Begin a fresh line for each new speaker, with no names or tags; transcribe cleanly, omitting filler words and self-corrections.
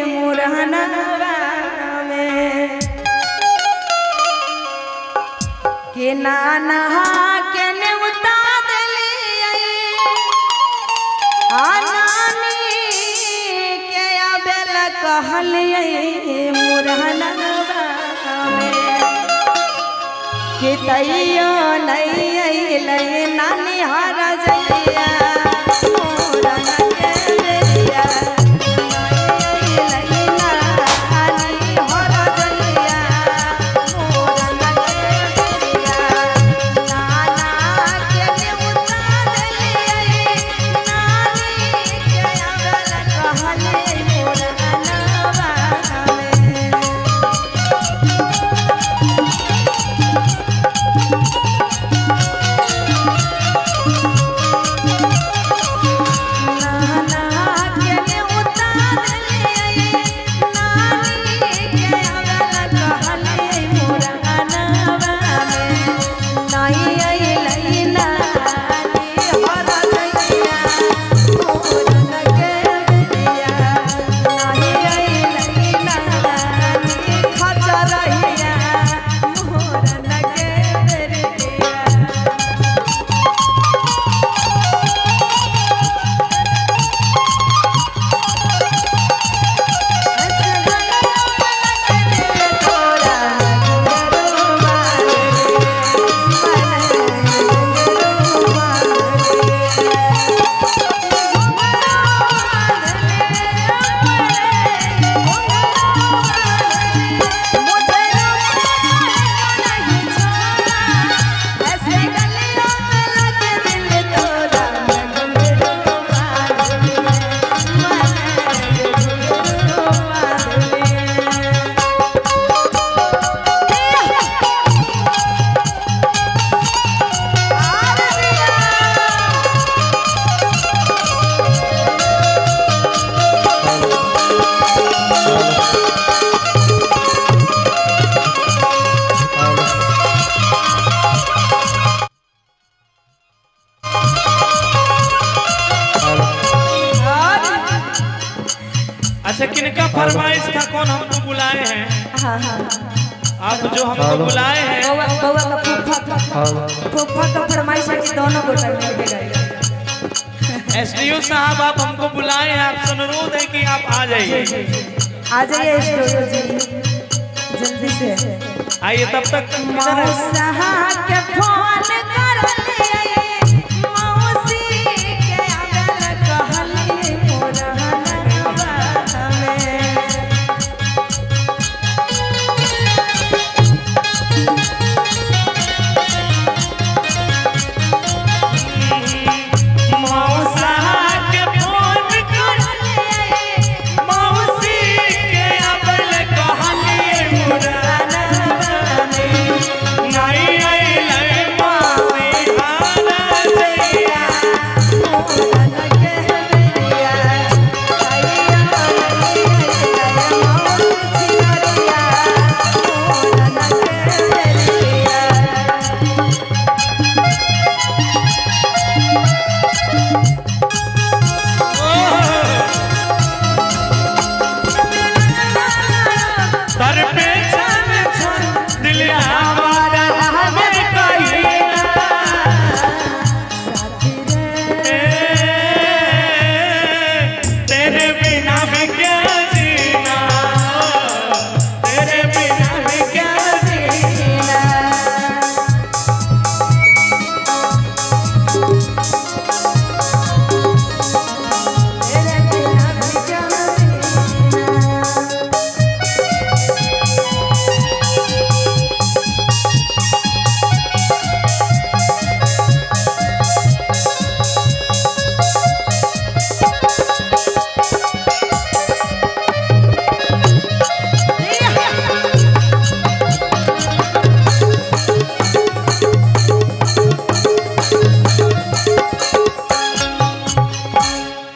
मुरहनवा में के नाना के ने उतार लिए आनानी के अबेल कहलिए मुरहनवा में कि तैयो नहीं अइले नानी हर जइया
अच्छा किनका फरमाइश था? कौन हमको बुलाए हैं?
हाँ हाँ
आप जो हमको बुलाए हैं
बउआ का फूफा का फरमाइश है कि दोनों को मिलके गाएंगे।
एसडीओ साहब आप हमको बुलाए हैं, आपसे अनुरोध है कि आप आ जाइए।
आ जाइए स्टूडियो जी जल्दी से
आइए। तब तक
के फोन कर